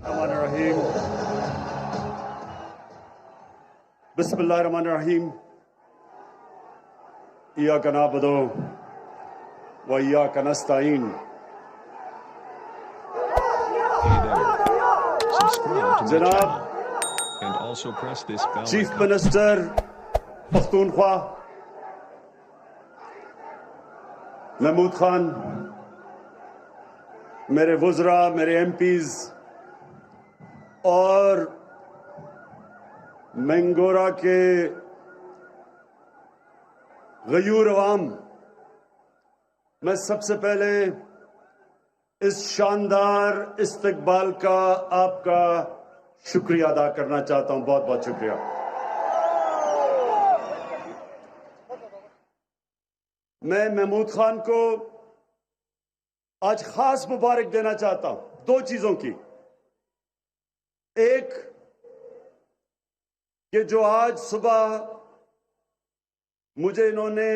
الرحمن الرحیم بسم اللہ الرحمن الرحیم ایاک نعبد و ایاک نستعین جناب چیف منسٹر پختونخوا محمود خان، میرے وزراء، میرے ایم پیز اور مینگورا کے غیور عوام، میں سب سے پہلے اس شاندار استقبال کا آپ کا شکریہ ادا کرنا چاہتا ہوں. بہت بہت شکریہ. میں محمود خان کو آج خاص مبارک دینا چاہتا ہوں دو چیزوں کی. ایک کہ جو آج صبح مجھے انہوں نے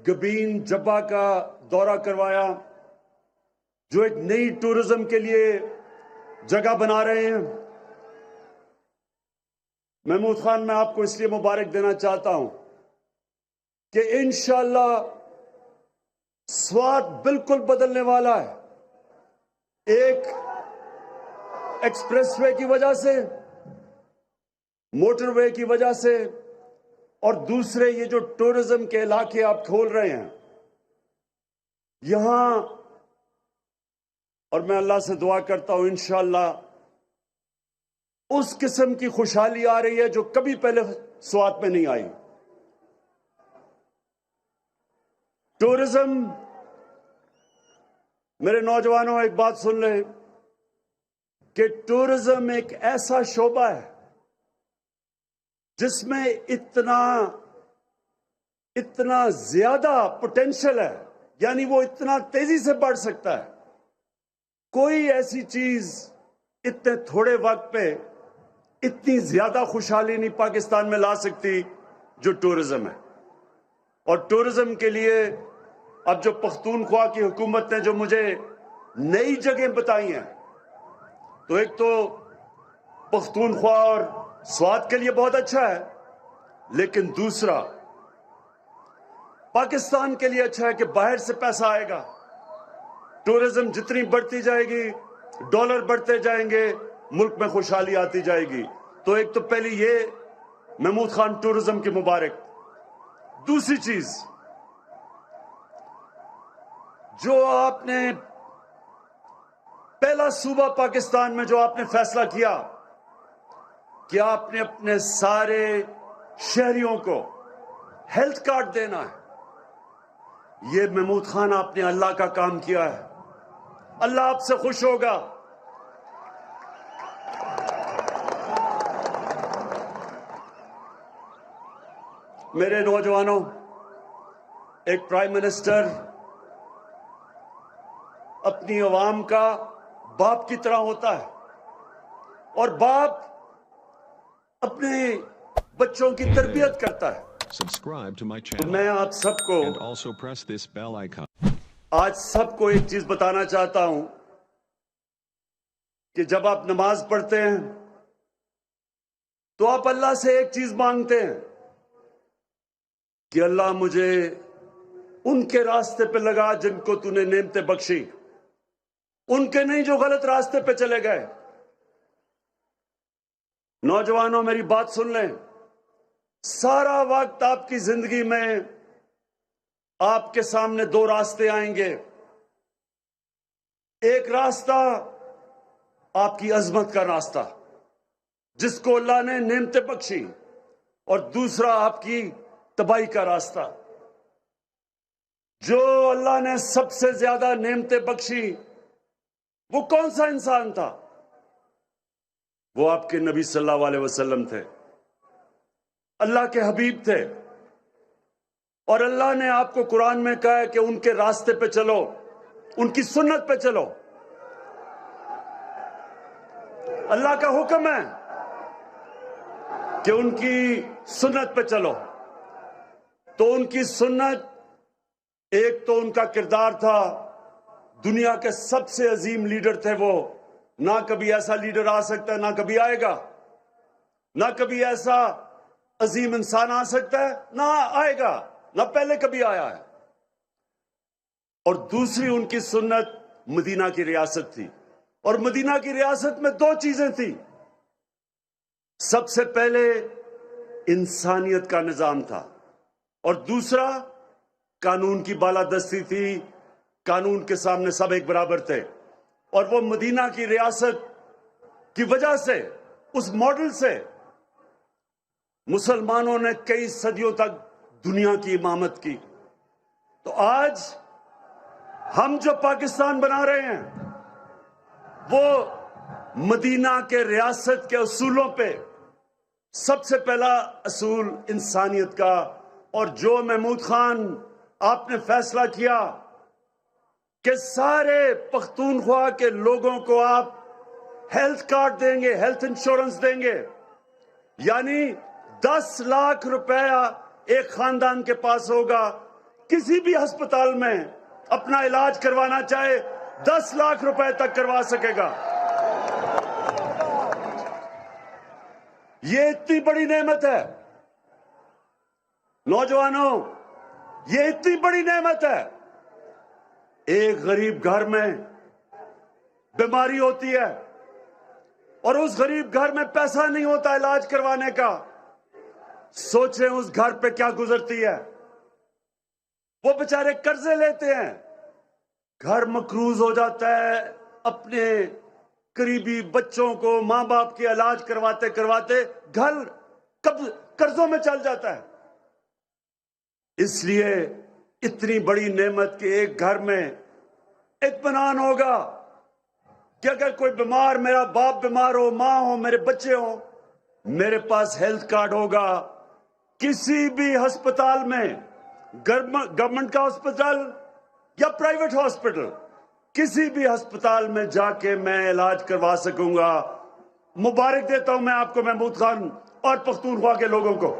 گبین جبہ کا دورہ کروایا، جو ایک نئی ٹورزم کے لیے جگہ بنا رہے ہیں. محمود خان، میں آپ کو اس لیے مبارک دینا چاہتا ہوں کہ انشاءاللہ سوات بالکل بدلنے والا ہے. ایک ایکسپریس وے کی وجہ سے، موٹر وے کی وجہ سے، اور دوسرے یہ جو ٹورزم کے علاقے آپ کھول رہے ہیں یہاں، اور میں اللہ سے دعا کرتا ہوں انشاءاللہ اس قسم کی خوشحالی آ رہی ہے جو کبھی پہلے سوات میں نہیں آئی. ٹورزم، میرے نوجوانوں ایک بات سن لیں کہ ٹورزم ایک ایسا شعبہ ہے جس میں اتنا زیادہ پوٹینشل ہے، یعنی وہ اتنا تیزی سے بڑھ سکتا ہے. کوئی ایسی چیز اتنے تھوڑے وقت پہ اتنی زیادہ خوشحالی نہیں پاکستان میں لا سکتی جو ٹورزم ہے. اور ٹورزم کے لیے اب جو پختونخوا کی حکومت نے جو مجھے نئی جگہیں بتائی ہیں، تو ایک تو پختونخوا اور سوات کے لیے بہت اچھا ہے، لیکن دوسرا پاکستان کے لیے اچھا ہے کہ باہر سے پیسہ آئے گا. ٹورزم جتنی بڑھتی جائے گی، ڈالر بڑھتے جائیں گے، ملک میں خوشحالی آتی جائے گی. تو ایک تو پہلی یہ محمود خان ٹورزم کی مبارک. دوسری چیز، جو آپ نے پہلا صوبہ پاکستان میں جو آپ نے فیصلہ کیا کہ آپ نے اپنے سارے شہریوں کو ہیلتھ کارڈ دینا ہے، یہ محمود خان آپ نے اللہ کا کام کیا ہے. اللہ آپ سے خوش ہوگا. میرے نوجوانوں، ایک پرائم منسٹر اپنی عوام کا باپ کی طرح ہوتا ہے، اور باپ اپنے بچوں کی تربیت کرتا ہے. تو میں آپ سب کو آج سب کو ایک چیز بتانا چاہتا ہوں کہ جب آپ نماز پڑھتے ہیں تو آپ اللہ سے ایک چیز مانگتے ہیں کہ اللہ مجھے ان کے راستے پہ لگا جن کو تو نے نعمتیں بخشی، ان کے نہیں جو غلط راستے پہ چلے گئے. نوجوانوں، میری بات سن لیں. سارا وقت آپ کی زندگی میں آپ کے سامنے دو راستے آئیں گے. ایک راستہ آپ کی عظمت کا راستہ جس کو اللہ نے نعمتیں بخشی، اور دوسرا آپ کی تباہی کا راستہ. جو اللہ نے سب سے زیادہ نعمتیں بخشی وہ کون سا انسان تھا؟ وہ آپ کے نبی صلی اللہ علیہ وسلم تھے، اللہ کے حبیب تھے. اور اللہ نے آپ کو قرآن میں کہا ہے کہ ان کے راستے پہ چلو، ان کی سنت پہ چلو. اللہ کا حکم ہے کہ ان کی سنت پہ چلو. تو ان کی سنت، ایک تو ان کا کردار تھا، دنیا کے سب سے عظیم لیڈر تھے وہ، نہ کبھی ایسا لیڈر آ سکتا ہے، نہ کبھی آئے گا، نہ کبھی ایسا عظیم انسان آ سکتا ہے، نہ آئے گا، نہ پہلے کبھی آیا ہے۔ اور دوسری ان کی سنت مدینہ کی ریاست تھی، اور مدینہ کی ریاست میں دو چیزیں تھیں۔ سب سے پہلے انسانیت کا نظام تھا، اور دوسرا قانون کی بالادستی تھی، قانون کے سامنے سب ایک برابر تھے۔ اور وہ مدینہ کی ریاست کی وجہ سے، اس ماڈل سے، مسلمانوں نے کئی صدیوں تک دنیا کی امامت کی۔ تو آج ہم جو پاکستان بنا رہے ہیں وہ مدینہ کے ریاست کے اصولوں پہ، سب سے پہلا اصول انسانیت کا، اور جو محمود خان آپ نے فیصلہ کیا کہ سارے پختونخوا کے لوگوں کو آپ ہیلتھ کارڈ دیں گے، ہیلتھ انشورنس دیں گے، یعنی 10 لاکھ روپیہ ایک خاندان کے پاس ہوگا، کسی بھی ہسپتال میں اپنا علاج کروانا چاہے 10 لاکھ روپے تک کروا سکے گا۔ یہ اتنی بڑی نعمت ہے نوجوانوں، یہ اتنی بڑی نعمت ہے۔ ایک غریب گھر میں بیماری ہوتی ہے اور اس غریب گھر میں پیسہ نہیں ہوتا علاج کروانے کا، سوچیں اس گھر پہ کیا گزرتی ہے۔ وہ بیچارے قرضے لیتے ہیں، گھر مقروض ہو جاتا ہے، اپنے قریبی بچوں کو ماں باپ کے علاج کرواتے کرواتے گھر قرضوں میں چل جاتا ہے۔ اس لیے اتنی بڑی نعمت کہ ایک گھر میں اطمینان ہوگا کہ اگر کوئی بیمار، میرا باپ بیمار ہو، ماں ہو، میرے بچے ہوں، میرے پاس ہیلتھ کارڈ ہوگا، کسی بھی ہسپتال میں، گورنمنٹ کا ہسپتال یا پرائیویٹ ہاسپٹل، کسی بھی ہسپتال میں جا کے میں علاج کروا سکوں گا۔ مبارک دیتا ہوں میں آپ کو، محمود خان اور پختونخوا کے لوگوں کو۔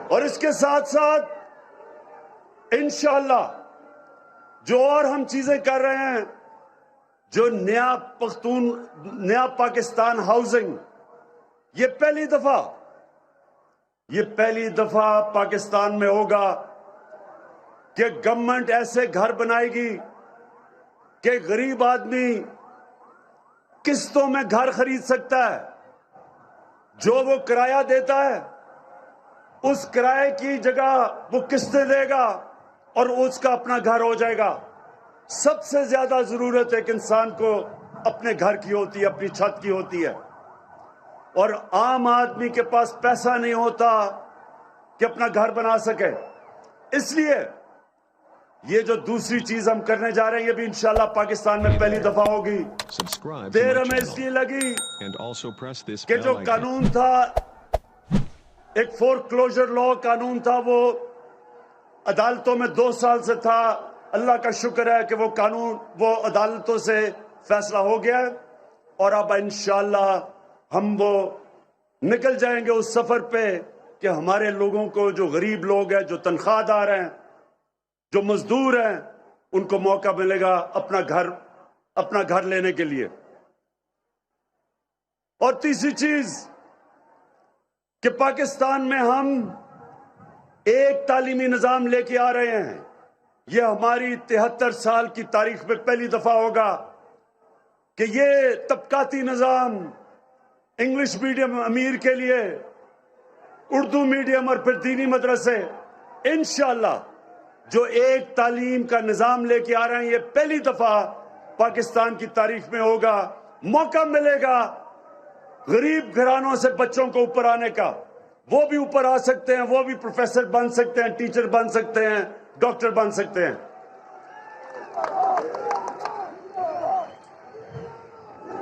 اور اس کے ساتھ ساتھ انشاءاللہ جو اور ہم چیزیں کر رہے ہیں، جو نیا پاکستان ہاؤسنگ، یہ پہلی دفعہ پاکستان میں ہوگا کہ گورنمنٹ ایسے گھر بنائے گی کہ غریب آدمی قسطوں میں گھر خرید سکتا ہے، جو وہ کرایہ دیتا ہے اس کرائے کی جگہ وہ قسطیں دے گا اور اس کا اپنا گھر ہو جائے گا۔ سب سے زیادہ ضرورت ایک انسان کو اپنے گھر کی ہوتی ہے، اپنی چھت کی ہوتی ہے، اور عام آدمی کے پاس پیسہ نہیں ہوتا کہ اپنا گھر بنا سکے۔ اس لیے یہ جو دوسری چیز ہم کرنے جا رہے ہیں، یہ بھی انشاءاللہ پاکستان میں پہلی دفعہ ہوگی۔ دیر ہمیں اس لیے لگی کہ جو قانون تھا، ایک فور کلوجر لا قانون تھا، وہ عدالتوں میں 2 سال سے تھا۔ اللہ کا شکر ہے کہ وہ قانون، وہ عدالتوں سے فیصلہ ہو گیا ہے، اور اب انشاءاللہ ہم وہ نکل جائیں گے اس سفر پہ کہ ہمارے لوگوں کو، جو غریب لوگ ہیں، جو تنخواہ دار ہیں، جو مزدور ہیں، ان کو موقع ملے گا اپنا گھر لینے کے لیے۔ اور تیسری چیز کہ پاکستان میں ہم ایک تعلیمی نظام لے کے آ رہے ہیں۔ یہ ہماری 73 سال کی تاریخ میں پہلی دفعہ ہوگا کہ یہ طبقاتی نظام، انگلش میڈیم امیر کے لیے، اردو میڈیم اور پھر دینی مدرسے، انشاءاللہ جو ایک تعلیم کا نظام لے کے آ رہے ہیں، یہ پہلی دفعہ پاکستان کی تاریخ میں ہوگا۔ موقع ملے گا غریب گھرانوں سے بچوں کو اوپر آنے کا، وہ بھی اوپر آ سکتے ہیں، وہ بھی پروفیسر بن سکتے ہیں، ٹیچر بن سکتے ہیں، ڈاکٹر بن سکتے ہیں۔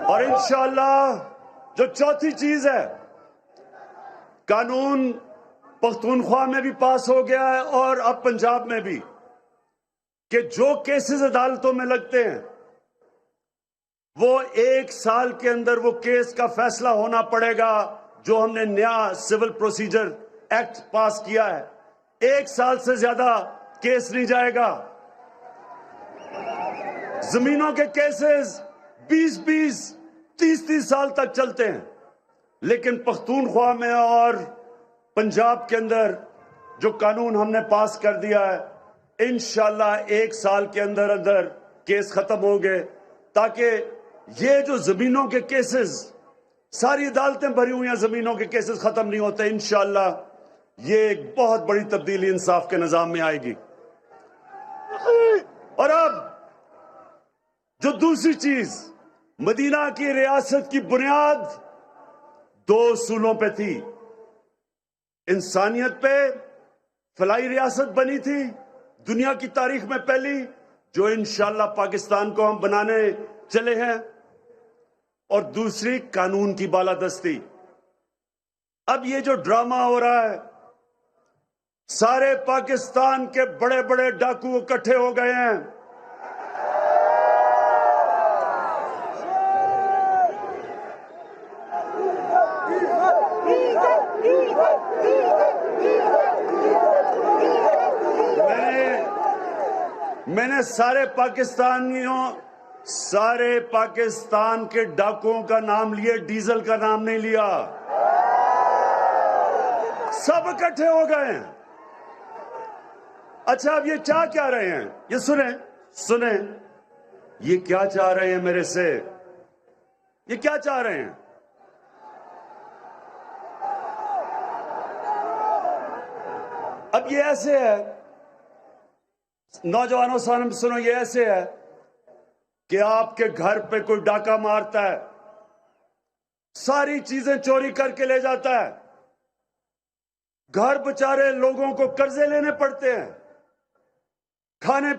اور انشاءاللہ جو چوتھی چیز ہے، قانون پختونخوا میں بھی پاس ہو گیا ہے اور اب پنجاب میں بھی، کہ جو کیسز عدالتوں میں لگتے ہیں وہ 1 سال کے اندر وہ کیس کا فیصلہ ہونا پڑے گا۔ جو ہم نے نیا سول پروسیجر ایکٹ پاس کیا ہے، 1 سال سے زیادہ کیس نہیں جائے گا۔ زمینوں کے کیسز 20-20 30-30 سال تک چلتے ہیں، لیکن پختونخوا میں اور پنجاب کے اندر جو قانون ہم نے پاس کر دیا ہے، انشاءاللہ 1 سال کے اندر اندر کیس ختم ہوں گے، تاکہ یہ جو زمینوں کے کیسز، ساری عدالتیں بھری ہوئی ہیں، زمینوں کے کیسز ختم نہیں ہوتے، انشاءاللہ یہ ایک بہت بڑی تبدیلی انصاف کے نظام میں آئے گی۔ اور اب جو دوسری چیز، مدینہ کی ریاست کی بنیاد 2 اصولوں پہ تھی، انسانیت پہ فلاحی ریاست بنی تھی، دنیا کی تاریخ میں پہلی، جو انشاءاللہ پاکستان کو ہم بنانے چلے ہیں، اور دوسری قانون کی بالادستی۔ اب یہ جو ڈرامہ ہو رہا ہے، سارے پاکستان کے بڑے بڑے ڈاکو اکٹھے ہو گئے ہیں، میں نے سارے پاکستان کے ڈاکوؤں کا نام لیے، ڈیزل کا نام نہیں لیا، سب اکٹھے ہو گئے ہیں۔ اچھا، اب یہ چاہ کیا رہے ہیں؟ یہ سنیں، یہ کیا چاہ رہے ہیں میرے سے؟ یہ کیا چاہ رہے ہیں؟ اب یہ ایسے ہے، نوجوانوں سنو، یہ ایسے ہے کہ آپ کے گھر پہ کوئی ڈاکہ مارتا ہے، ساری چیزیں چوری کر کے لے جاتا ہے، گھر بچارے لوگوں کو قرضے لینے پڑتے ہیں، کھانے